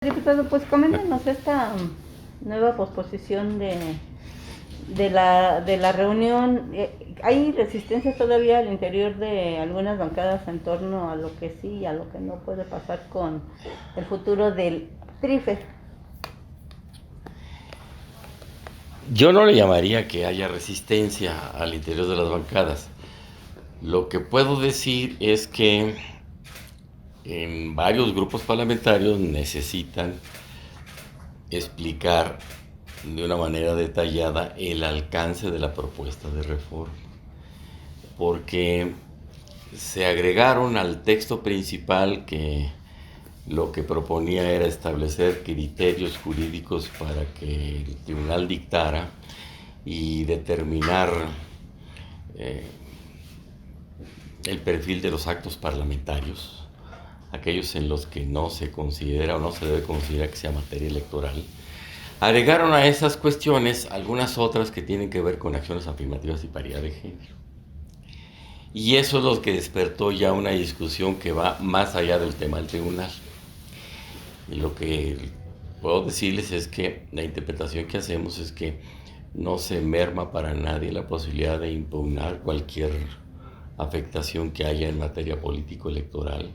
Diputado, pues coméntenos esta nueva posposición de la reunión. ¿Hay resistencia todavía al interior de algunas bancadas en torno a lo que sí y a lo que no puede pasar con el futuro del TRIFE? Yo no le llamaría que haya resistencia al interior de las bancadas. Lo que puedo decir es que en varios grupos parlamentarios necesitan explicar de una manera detallada el alcance de la propuesta de reforma, porque se agregaron al texto principal que lo que proponía era establecer criterios jurídicos para que el tribunal dictara y determinar eh, el perfil de los actos parlamentarios, aquellos en los que no se considera o no se debe considerar que sea materia electoral. Agregaron a esas cuestiones algunas otras que tienen que ver con acciones afirmativas y paridad de género. Y eso es lo que despertó ya una discusión que va más allá del tema del tribunal. Y lo que puedo decirles es que la interpretación que hacemos es que no se merma para nadie la posibilidad de impugnar cualquier afectación que haya en materia político-electoral,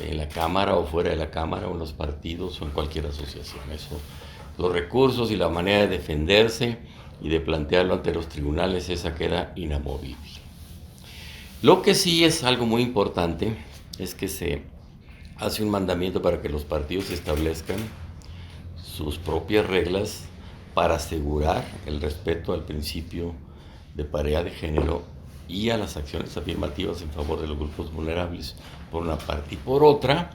en la Cámara o fuera de la Cámara, o en los partidos o en cualquier asociación. Eso, los recursos y la manera de defenderse y de plantearlo ante los tribunales, esa queda inamovible. Lo que sí es algo muy importante es que se hace un mandamiento para que los partidos establezcan sus propias reglas para asegurar el respeto al principio de paridad de género y a las acciones afirmativas en favor de los grupos vulnerables, por una parte. Y por otra,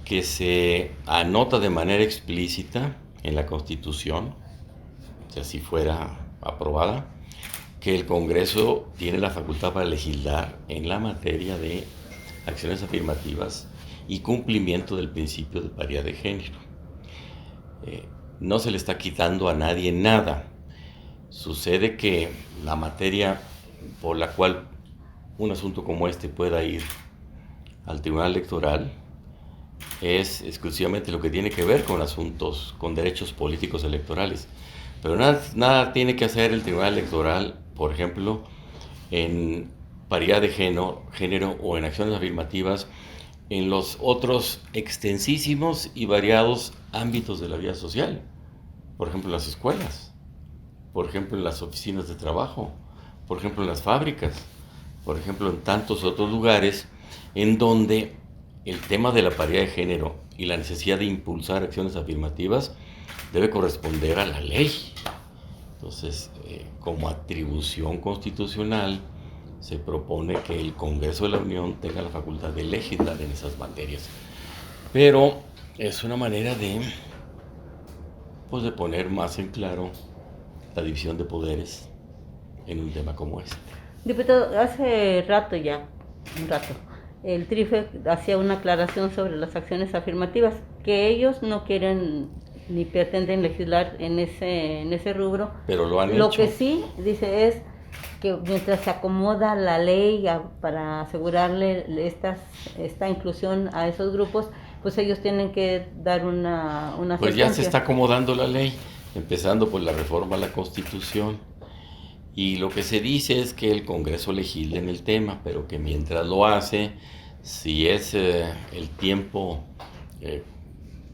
que se anota de manera explícita en la Constitución, si así fuera aprobada, que el Congreso tiene la facultad para legislar en la materia de acciones afirmativas y cumplimiento del principio de paridad de género. No se le está quitando a nadie nada. Sucede que la materia por la cual un asunto como este pueda ir al Tribunal Electoral es exclusivamente lo que tiene que ver con asuntos, con derechos políticos electorales. Pero nada tiene que hacer el Tribunal Electoral, por ejemplo, en paridad de género o en acciones afirmativas en los otros extensísimos y variados ámbitos de la vida social. Por ejemplo, en las escuelas, por ejemplo, en las oficinas de trabajo, por ejemplo, en las fábricas, por ejemplo, en tantos otros lugares en donde el tema de la paridad de género y la necesidad de impulsar acciones afirmativas debe corresponder a la ley. Entonces, como atribución constitucional, se propone que el Congreso de la Unión tenga la facultad de legislar en esas materias. Pero es una manera de poner más en claro la división de poderes en un tema como este. Diputado, hace rato ya, un rato, el TRIFE hacía una aclaración sobre las acciones afirmativas, que ellos no quieren ni pretenden legislar en ese rubro. Pero lo han Lo hecho. que sí dice es que mientras se acomoda la ley para asegurarle esta inclusión a esos grupos, pues ellos tienen que dar una Pues ya se sentencia. está acomodando la ley, empezando por la reforma a la Constitución. Y lo que se dice es que el Congreso legisle en el tema, pero que mientras lo hace, si es el tiempo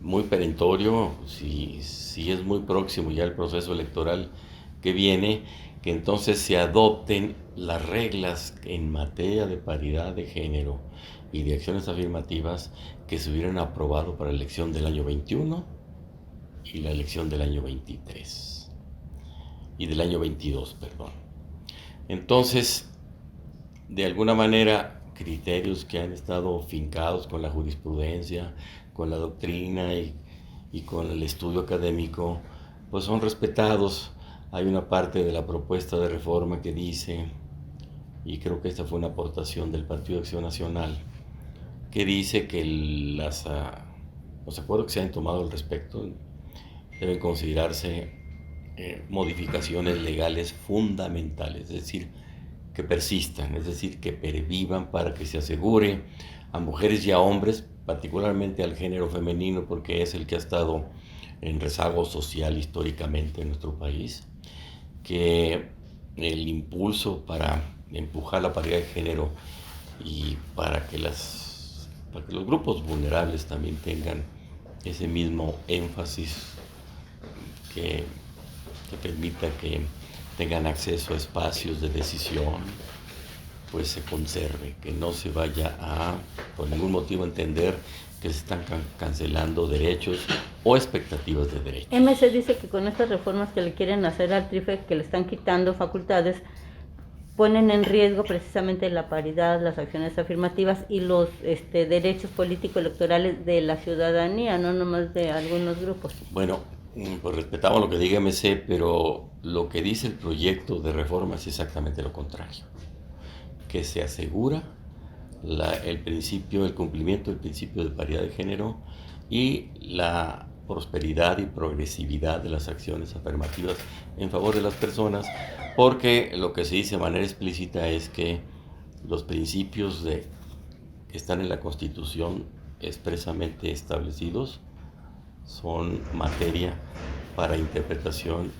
muy perentorio, si es muy próximo ya el proceso electoral que viene, que entonces se adopten las reglas en materia de paridad de género y de acciones afirmativas que se hubieran aprobado para la elección del año 21 y la elección del año 23 y del año 22, perdón. Entonces, de alguna manera, criterios que han estado fincados con la jurisprudencia, con la doctrina y con el estudio académico, pues son respetados. Hay una parte de la propuesta de reforma que dice, y creo que esta fue una aportación del Partido de Acción Nacional, que dice que los acuerdos que se han tomado al respecto deben considerarse modificaciones legales fundamentales, es decir, que persistan, es decir, que pervivan para que se asegure a mujeres y a hombres, particularmente al género femenino, porque es el que ha estado en rezago social históricamente en nuestro país, que el impulso para empujar la paridad de género y para que los grupos vulnerables también tengan ese mismo énfasis que permita que tengan acceso a espacios de decisión, pues se conserve, que no se vaya a, por ningún motivo, entender que se están cancelando derechos o expectativas de derechos. MC dice que con estas reformas que le quieren hacer al TRIFE, que le están quitando facultades, ponen en riesgo precisamente la paridad, las acciones afirmativas y los derechos político-electorales de la ciudadanía, no nomás de algunos grupos. Bueno, pues respetamos lo que diga MC, pero lo que dice el proyecto de reforma es exactamente lo contrario, que se asegura el cumplimiento del principio de paridad de género y la prosperidad y progresividad de las acciones afirmativas en favor de las personas, porque lo que se dice de manera explícita es que los principios que están en la Constitución expresamente establecidos son materia para interpretación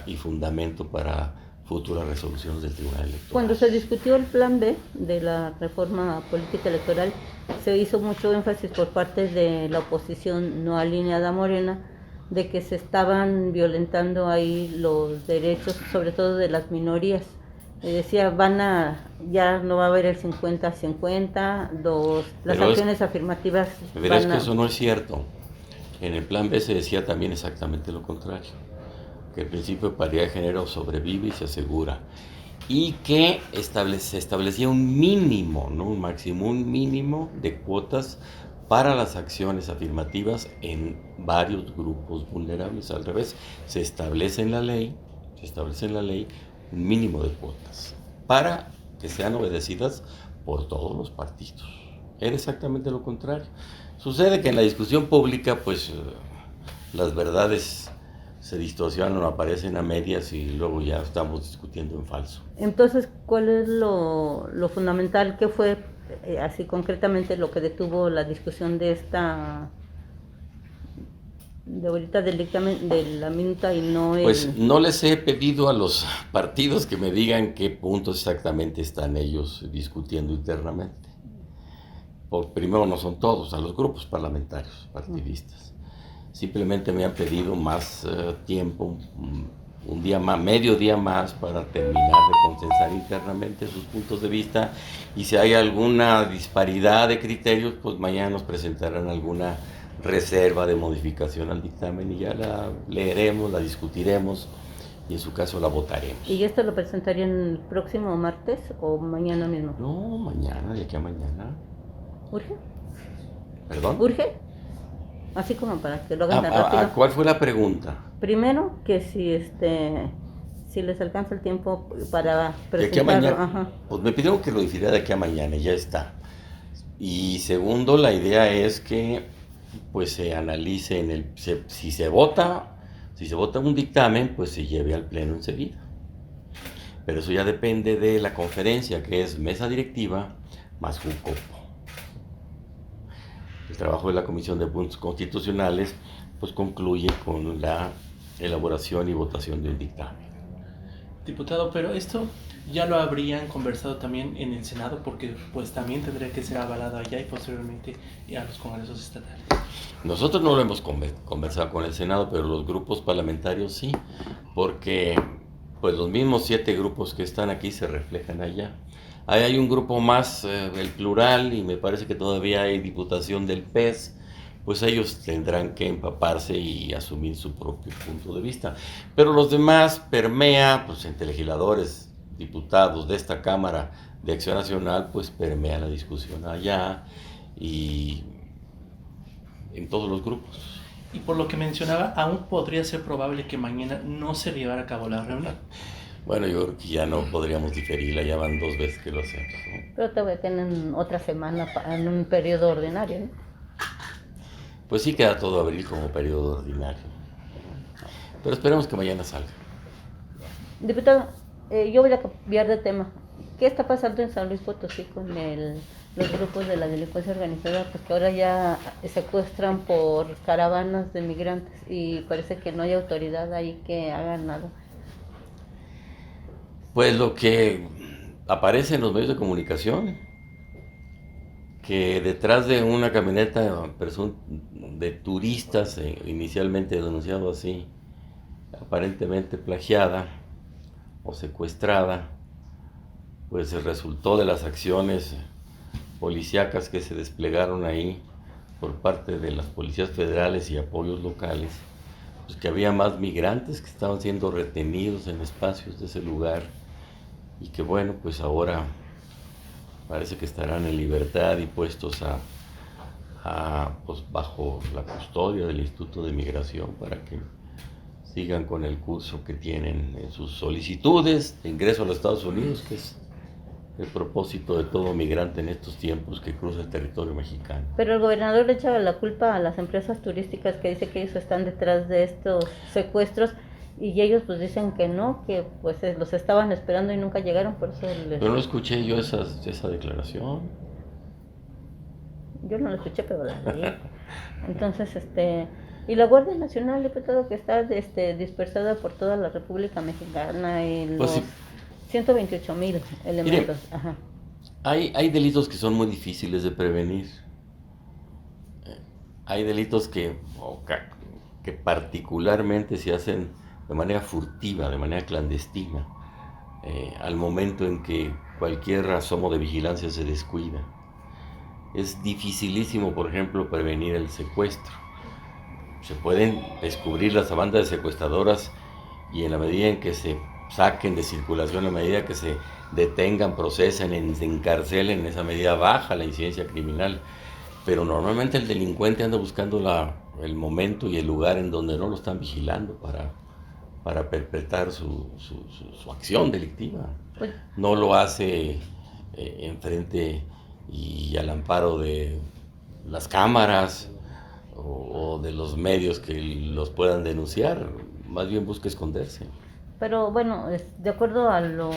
y fundamento para futuras resoluciones del Tribunal Electoral. Cuando se discutió el plan B de la reforma política electoral, se hizo mucho énfasis por parte de la oposición no alineada Morena de que se estaban violentando ahí los derechos, sobre todo de las minorías. Decía, ya no va a haber el 50-50, las acciones afirmativas. Verás que eso no es cierto. En el plan B se decía también exactamente lo contrario, que el principio de paridad de género sobrevive y se asegura, y que se establecía un mínimo, no un máximo, un mínimo de cuotas para las acciones afirmativas en varios grupos vulnerables. Al revés, se establece en la ley un mínimo de cuotas para que sean obedecidas por todos los partidos. Era exactamente lo contrario. Sucede que en la discusión pública, pues las verdades se distorsionan o aparecen a medias y luego ya estamos discutiendo en falso. Entonces, ¿cuál es lo fundamental? ¿Qué fue así concretamente lo que detuvo la discusión de ahorita del dictamen de la minuta y no el... Pues no les he pedido a los partidos que me digan qué puntos exactamente están ellos discutiendo internamente. Primero, no son todos, a los grupos parlamentarios, partidistas. Simplemente me han pedido más tiempo, un día más, medio día más, para terminar de consensar internamente sus puntos de vista, y si hay alguna disparidad de criterios, pues mañana nos presentarán alguna reserva de modificación al dictamen y ya la leeremos, la discutiremos y en su caso la votaremos. ¿Y esto lo presentarían el próximo martes o mañana mismo? No, mañana, de aquí a mañana. ¿Urge? ¿Perdón? ¿Urge? Así como para que lo hagan tan rápido. ¿Cuál fue la pregunta? Primero, que si les alcanza el tiempo para presentarlo. De aquí a mañana. Ajá. Pues me pidieron que lo hiciera de aquí a mañana y ya está. Y segundo, la idea es que pues se analice si se vota un dictamen, pues se lleve al pleno enseguida. Pero eso ya depende de la conferencia, que es mesa directiva más JUCOPO. El trabajo de la Comisión de Puntos Constitucionales pues concluye con la elaboración y votación del dictamen. Diputado, pero esto ya lo habrían conversado también en el Senado, porque pues también tendría que ser avalado allá y posteriormente a los congresos estatales. Nosotros no lo hemos conversado con el Senado, pero los grupos parlamentarios sí, porque pues los mismos 7 grupos que están aquí se reflejan allá. Ahí hay un grupo más, el Plural, y me parece que todavía hay diputación del PES, pues ellos tendrán que empaparse y asumir su propio punto de vista. Pero los demás permea, pues entre legisladores, diputados de esta Cámara de Acción Nacional, pues permea la discusión allá y en todos los grupos. Y por lo que mencionaba, aún podría ser probable que mañana no se llevara a cabo la reunión. Bueno, yo creo que ya no podríamos diferirla, ya van 2 veces que lo hacemos, ¿no? Pero todavía tienen otra semana en un periodo ordinario, ¿no? Pues sí queda todo abril como periodo ordinario. Pero esperemos que mañana salga. Diputado, yo voy a cambiar de tema. ¿Qué está pasando en San Luis Potosí con los grupos de la delincuencia organizada, pues que ahora ya secuestran por caravanas de migrantes y parece que no hay autoridad ahí que haga nada. Pues lo que aparece en los medios de comunicación, que detrás de una camioneta de turistas, inicialmente denunciado así, aparentemente plagiada o secuestrada, pues resultó de las acciones policíacas que se desplegaron ahí por parte de las policías federales y apoyos locales, pues que había más migrantes que estaban siendo retenidos en espacios de ese lugar y que bueno, pues ahora parece que estarán en libertad y puestos pues bajo la custodia del Instituto de Migración para que sigan con el curso que tienen en sus solicitudes de ingreso a los Estados Unidos, que es el propósito de todo migrante en estos tiempos que cruza el territorio mexicano. Pero el gobernador le echa la culpa a las empresas turísticas que dice que ellos están detrás de estos secuestros y ellos pues dicen que no, que pues los estaban esperando y nunca llegaron, por eso Pero no escuché yo esa declaración. Yo no la escuché, pero la leí. Entonces, y la Guardia Nacional, diputado, que está dispersada por toda la República Mexicana y Pues los sí. 128,000 elementos. Mire, Ajá. hay delitos que son muy difíciles de prevenir. Hay delitos que particularmente se hacen de manera furtiva, de manera clandestina, al momento en que cualquier asomo de vigilancia se descuida. Es dificilísimo, por ejemplo, prevenir el secuestro. Se pueden descubrir las bandas de secuestradoras y en la medida en que se saquen de circulación, en la medida que se detengan, procesen, encarcelen, en esa medida baja la incidencia criminal. Pero normalmente el delincuente anda buscando el momento y el lugar en donde no lo están vigilando para perpetrar su acción delictiva. Pues, No lo hace enfrente y al amparo de las cámaras o de los medios que los puedan denunciar, más bien busca esconderse. pero bueno, de acuerdo a los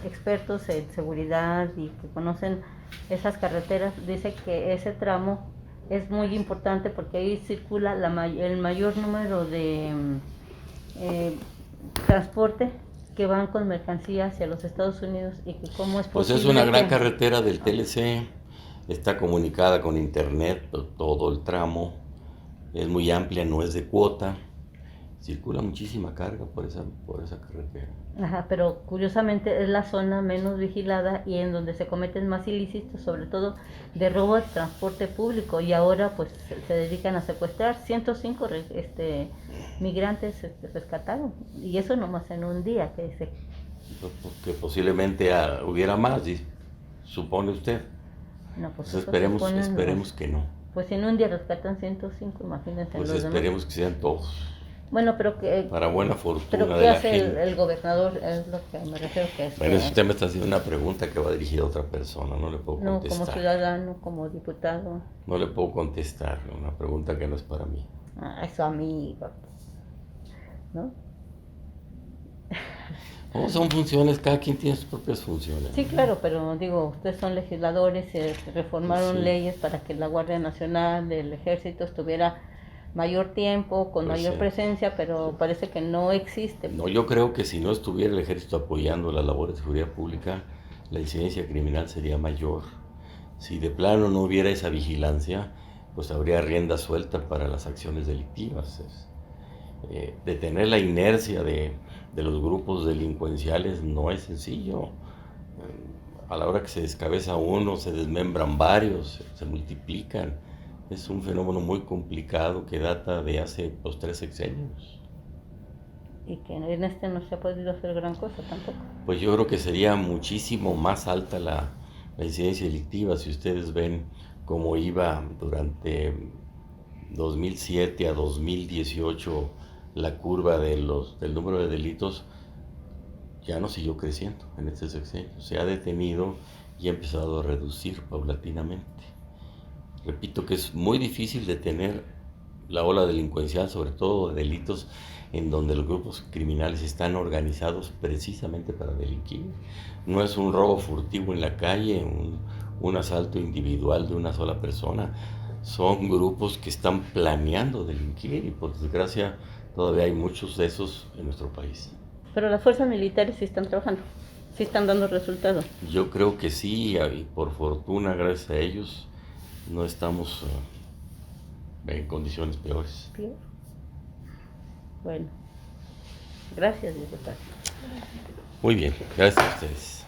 expertos en seguridad y que conocen esas carreteras, dice que ese tramo es muy importante porque ahí circula el mayor número de transporte que van con mercancía hacia los Estados Unidos y que cómo es Pues posible es una gran que... carretera del TLC, está comunicada con internet, todo el tramo, es muy amplia, no es de cuota, circula muchísima carga por esa carretera. Ajá, pero curiosamente es la zona menos vigilada y en donde se cometen más ilícitos, sobre todo de robo de transporte público, y ahora pues se dedican a secuestrar. 105 migrantes rescataron, y eso nomás en un día, Que posiblemente hubiera más, supone usted. no, pues Pues esperemos que no. Pues en un día rescatan 105, imagínense Pues los esperemos demás. que sean todos. Bueno, pero que... Para buena fortuna pero de ¿qué la hace gente. el gobernador? Es lo que me refiero que es... Bueno, si usted me está haciendo una pregunta que va dirigida a otra persona, no le puedo No, contestar. como ciudadano, como diputado. No le puedo contestar, una pregunta que no es para mí. Es su amigo, ¿no? No, son funciones, cada quien tiene sus propias funciones. Sí, claro, pero digo, ustedes son legisladores, reformaron Sí. leyes para que la Guardia Nacional, el Ejército estuviera mayor tiempo, con Pues mayor sí. presencia, pero parece que no existe. No, yo creo que si no estuviera el ejército apoyando las labores de seguridad pública, la incidencia criminal sería mayor. Si de plano no hubiera esa vigilancia, pues habría rienda suelta para las acciones delictivas. Detener la inercia de los grupos delincuenciales no es sencillo. A la hora que se descabeza uno, se desmembran varios, se multiplican. Es un fenómeno muy complicado que data de hace 3 sexenios. Y que en no se ha podido hacer gran cosa tampoco. Pues yo creo que sería muchísimo más alta la incidencia delictiva si ustedes ven cómo iba durante 2007 a 2018 la curva del número de delitos. Ya no siguió creciendo en este sexenio, se ha detenido y ha empezado a reducir paulatinamente. Repito que es muy difícil detener la ola delincuencial, sobre todo de delitos en donde los grupos criminales están organizados precisamente para delinquir. No es un robo furtivo en la calle, un asalto individual de una sola persona. Son grupos que están planeando delinquir y por desgracia todavía hay muchos de esos en nuestro país. Pero las fuerzas militares sí están trabajando, sí están dando resultados. Yo creo que sí, y por fortuna, gracias a ellos, no estamos en condiciones peores. Peor. Bueno, gracias, diputado. Muy bien, gracias a ustedes.